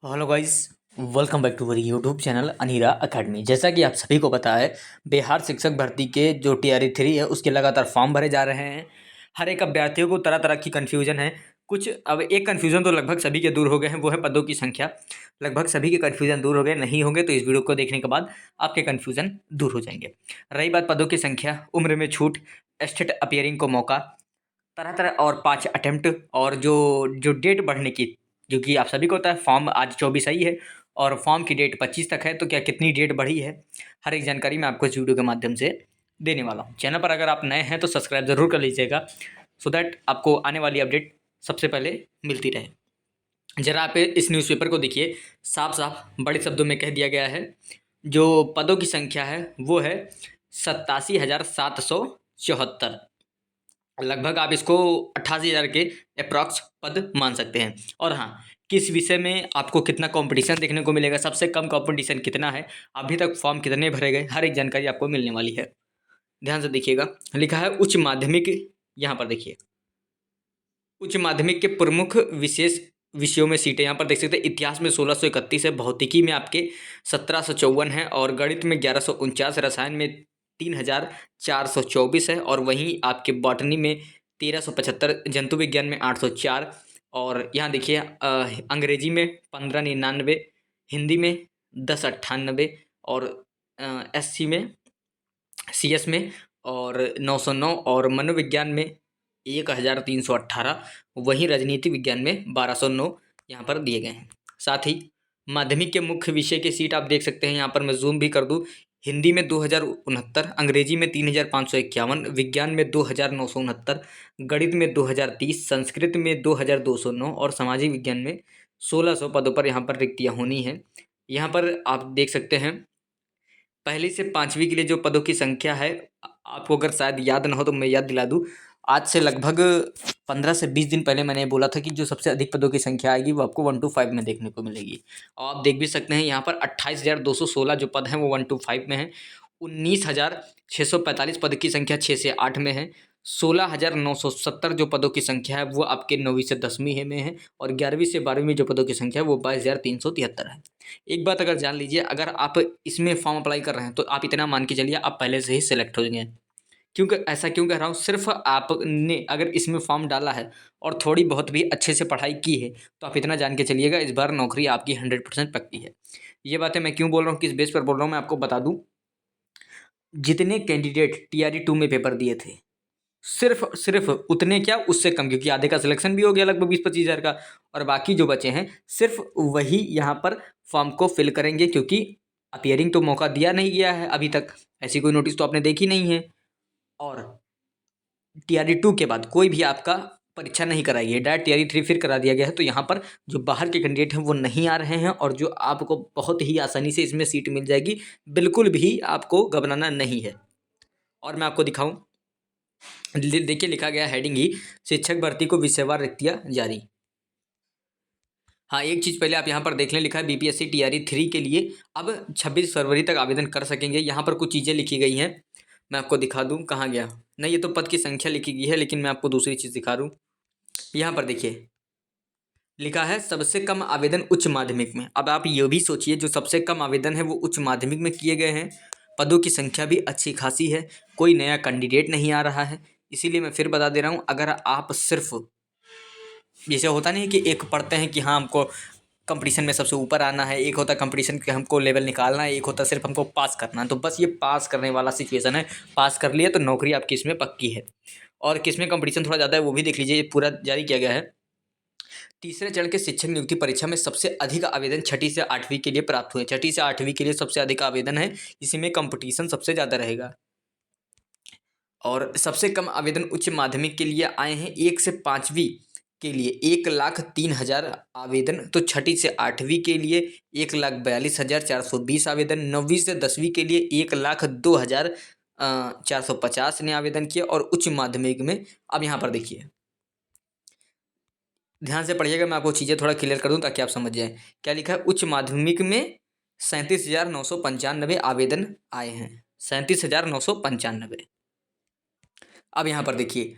Hello guys, welcome back to our YouTube channel Aneera academy. जैसा कि आप सभी को पता है, बिहार शिक्षक भर्ती के जो टीआरई 3 है उसके लगातार फॉर्म भरे जा रहे हैं। हर एक अभ्यर्थियों को तरह तरह की कन्फ्यूजन है। कुछ अब एक कन्फ्यूजन तो लगभग सभी के दूर हो गए हैं, वो है पदों की संख्या। लगभग सभी के कन्फ्यूजन दूर हो गए, नहीं होंगे तो इस वीडियो को देखने के बाद आपके कन्फ्यूजन दूर हो जाएंगे। रही बात पदों की संख्या, उम्र में छूट, स्टेट अपीयरिंग को मौका, तरह तरह और 5 अटेम्प्ट और जो जो डेट बढ़ने की, जो कि आप सभी को पता है फॉर्म आज 24 आई है और फॉर्म की डेट 25 तक है, तो क्या कितनी डेट बढ़ी है, हर एक जानकारी मैं आपको इस वीडियो के माध्यम से देने वाला हूँ। चैनल पर अगर आप नए हैं तो सब्सक्राइब ज़रूर कर लीजिएगा, सो दैट आपको आने वाली अपडेट सबसे पहले मिलती रहे। जरा आप इस न्यूज़पेपर को देखिए, साफ साफ बड़े शब्दों में कह दिया गया है। जो पदों की संख्या है वो है 87,774। लगभग आप इसको 88,000 के अप्रॉक्स पद मान सकते हैं। और हाँ, किस विषय में आपको कितना कंपटीशन देखने को मिलेगा, सबसे कम कंपटीशन कितना है, अभी तक फॉर्म कितने भरे गए, हर एक जानकारी आपको मिलने वाली है। ध्यान से देखिएगा, लिखा है उच्च माध्यमिक। यहाँ पर देखिए, उच्च माध्यमिक के प्रमुख विशेष विषयों में सीटें यहाँ पर देख सकते हैं। इतिहास में 1631 है, भौतिकी में आपके 1754 है, और गणित में 1149, रसायन में 3424 है, और वहीं आपके बॉटनी में 1375, जंतु विज्ञान में 804, और यहाँ देखिए अंग्रेजी में 1599, हिंदी में 1098, और एससी में सीएस में और 909, और मनोविज्ञान में 1318, वहीं राजनीति विज्ञान में 1209 यहाँ पर दिए गए हैं। साथ ही माध्यमिक के मुख्य विषय की सीट आप देख सकते हैं, यहाँ पर मैं जूम भी कर दूँ। हिंदी में 2069, अंग्रेजी में 3551, विज्ञान में 2969, गणित में 2030, संस्कृत में 2209, और सामाजिक विज्ञान में 1600 पदों पर यहाँ पर रिक्तियाँ होनी हैं। यहाँ पर आप देख सकते हैं पहली से 5वीं के लिए जो पदों की संख्या है, आपको अगर शायद याद ना हो तो मैं याद दिला दूँ। आज से लगभग 15 से 20 दिन पहले मैंने बोला था कि जो सबसे अधिक पदों की संख्या आएगी वो आपको 1 to 5 में देखने को मिलेगी। और आप देख भी सकते हैं यहाँ पर 28,216 जो पद हैं वो 1 to 5 में हैं। 19,645 पद की संख्या 6 से 8 में है। 16,970 जो पदों की संख्या है वो आपके 9वीं से 10वीं में है, और 11वीं से 12वीं में जो पदों की संख्या है वो 22,373 है। एक बात अगर जान लीजिए, अगर आप इसमें फॉर्म अप्लाई कर रहे हैं तो आप इतना मान के चलिए आप पहले से ही सिलेक्ट हो जाएंगे। क्योंकि ऐसा क्यों कह रहा हूँ, सिर्फ आपने अगर इसमें फॉर्म डाला है और थोड़ी बहुत भी अच्छे से पढ़ाई की है तो आप इतना जान के चलिएगा इस बार नौकरी आपकी 100% पक्की है। ये बातें मैं क्यों बोल रहा हूँ, किस बेस पर बोल रहा हूँ, मैं आपको बता दूँ। जितने कैंडिडेट टीआरई 2 में पेपर दिए थे, सिर्फ सिर्फ उतने क्या उससे कम, क्योंकि आधे का सिलेक्शन भी हो गया लगभग 20-25 हज़ार का, और बाकी जो बचे हैं सिर्फ वही यहाँ पर फॉर्म को फिल करेंगे, क्योंकि अपियरिंग तो मौका दिया नहीं गया है अभी तक, ऐसी कोई नोटिस तो आपने देखी नहीं है। और टीआरई 2 के बाद कोई भी आपका परीक्षा नहीं कराई है, डायरेक्ट टीआरई 3 फिर करा दिया गया है। तो यहाँ पर जो बाहर के कैंडिडेट हैं वो नहीं आ रहे हैं, और जो आपको बहुत ही आसानी से इसमें सीट मिल जाएगी, बिल्कुल भी आपको घबराना नहीं है। और मैं आपको दिखाऊं, देखिए लिखा गया हेडिंग ही, शिक्षक भर्ती को विषयवार रिक्तियां जारी। हाँ, एक चीज़ पहले आप यहाँ पर देख लें, लिखा है बीपीएससी टीआरई 3 के लिए अब 26 फरवरी तक आवेदन कर सकेंगे। यहाँ पर कुछ चीज़ें लिखी गई हैं, मैं आपको दिखा दूँ, कहाँ गया, नहीं ये तो पद की संख्या लिखी गई है, लेकिन मैं आपको दूसरी चीज़ दिखा दूँ। यहाँ पर देखिए लिखा है सबसे कम आवेदन उच्च माध्यमिक में। अब आप ये भी सोचिए, जो सबसे कम आवेदन है वो उच्च माध्यमिक में किए गए हैं। पदों की संख्या भी अच्छी खासी है, कोई नया कैंडिडेट नहीं आ रहा है। इसीलिए मैं फिर बता दे रहा हूँ, अगर आप सिर्फ जैसे होता नहीं है कि एक पढ़ते हैं कि हाँ हमको कंपटीशन में सबसे ऊपर आना है, एक होता है कंपटीशन के हमको लेवल निकालना है, एक होता है सिर्फ हमको पास करना है, तो बस ये पास करने वाला सिचुएशन है। पास कर लिए तो नौकरी आपकी इसमें पक्की है। और किसमें कंपटीशन थोड़ा ज़्यादा है वो भी देख लीजिए, ये पूरा जारी किया गया है। तीसरे चरण के शिक्षक नियुक्ति परीक्षा में सबसे अधिक आवेदन 6ठी से 8वीं के लिए प्राप्त हुए। 6ठी से 8वीं के लिए सबसे अधिक आवेदन है, इसी में कंपटीशन सबसे ज़्यादा रहेगा। और सबसे कम आवेदन उच्च माध्यमिक के लिए आए हैं 1 से 5वीं के लिए 1,03,000 आवेदन, तो 6ठी से 8वीं के लिए 1,42,420 आवेदन, 9वीं से 10वीं के लिए 1,02,450 ने आवेदन किया। और उच्च माध्यमिक में अब यहाँ पर देखिए, ध्यान से पढ़िएगा, मैं आपको चीज़ें थोड़ा क्लियर कर दूं ताकि आप समझ जाएं। क्या लिखा है, उच्च माध्यमिक में 37,995 आवेदन आए हैं, 37,995। अब यहाँ पर देखिए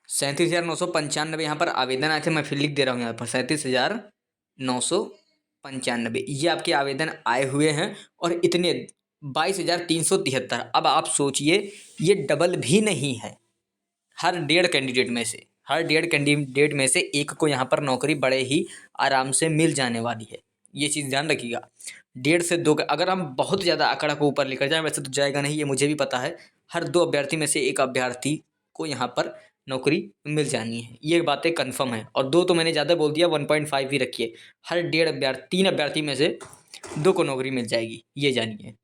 37,995 यहाँ पर आवेदन आए थे, मैं फिर लिख दे रहा हूँ यहाँ पर 37,995 95 ये आपके आवेदन आए हुए हैं और इतने 22,373। अब आप सोचिए, ये डबल भी नहीं है। हर 1.5 कैंडिडेट में से एक को यहाँ पर नौकरी बड़े ही आराम से मिल जाने वाली है। ये चीज़ ध्यान रखिएगा। 1.5 से 2 अगर हम बहुत ज़्यादा आंकड़ा को ऊपर लेकर जाएं, वैसे तो जाएगा नहीं, ये मुझे भी पता है। हर 2 अभ्यर्थी में से एक अभ्यर्थी को यहाँ पर नौकरी मिल जानी है, ये बातें कन्फर्म है। और 2 तो मैंने ज़्यादा बोल दिया, 1.5 ही रखिए। हर 3 अभ्यर्थी में से 2 को नौकरी मिल जाएगी, ये जानिए।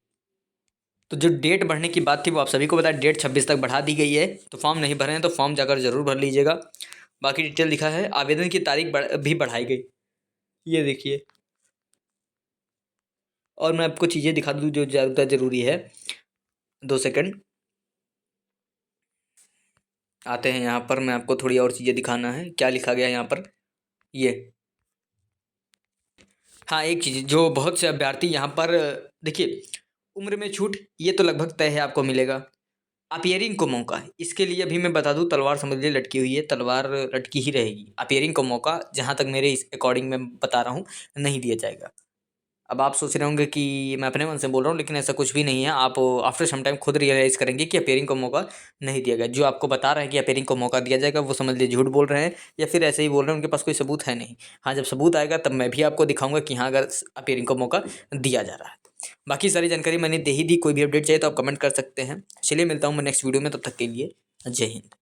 तो जो डेट बढ़ने की बात थी वो आप सभी को पता है, डेट 26 तक बढ़ा दी गई है। तो फॉर्म नहीं भरे हैं तो फॉर्म जाकर जरूर भर लीजिएगा। बाकी डिटेल लिखा है, आवेदन की तारीख भी बढ़ाई गई, ये देखिए। और मैं आपको चीज़ें दिखा दूँ जो ज़्यादा ज़रूरी है। 2 सेकंड, आते हैं यहाँ पर। मैं आपको थोड़ी और चीज़ें दिखाना है, क्या लिखा गया है यहाँ पर। ये हाँ, एक चीज़ जो बहुत से अभ्यर्थी यहाँ पर देखिए, उम्र में छूट ये तो लगभग तय है, आपको मिलेगा। अपियरिंग को मौका है, इसके लिए अभी मैं बता दूं, तलवार समझ लीजिए लटकी हुई है, तलवार लटकी ही रहेगी। अपियरिंग को मौका जहाँ तक मेरे इस अकॉर्डिंग मैं बता रहा हूँ नहीं दिया जाएगा। अब आप सोच रहे होंगे कि मैं अपने मन से बोल रहा हूँ, लेकिन ऐसा कुछ भी नहीं है। आप आफ्टर सम टाइम खुद रियलाइज़ करेंगे कि अपियरिंग को मौका नहीं दिया गया। जो आपको बता रहे हैं कि अपियरिंग को मौका दिया जाएगा, वो समझ लीजिए झूठ बोल रहे हैं, या फिर ऐसे ही बोल रहे हैं, उनके पास कोई सबूत है नहीं। हाँ, जब सबूत आएगा तब मैं भी आपको दिखाऊंगा कि हाँ, अगर अपियरिंग को मौका दिया जा रहा है। बाकी सारी जानकारी मैंने दे ही दी। कोई भी अपडेट चाहिए तो आप कमेंट कर सकते हैं। चलिए, मिलता हूँ मैं नेक्स्ट वीडियो में, तब तक के लिए जय हिंद।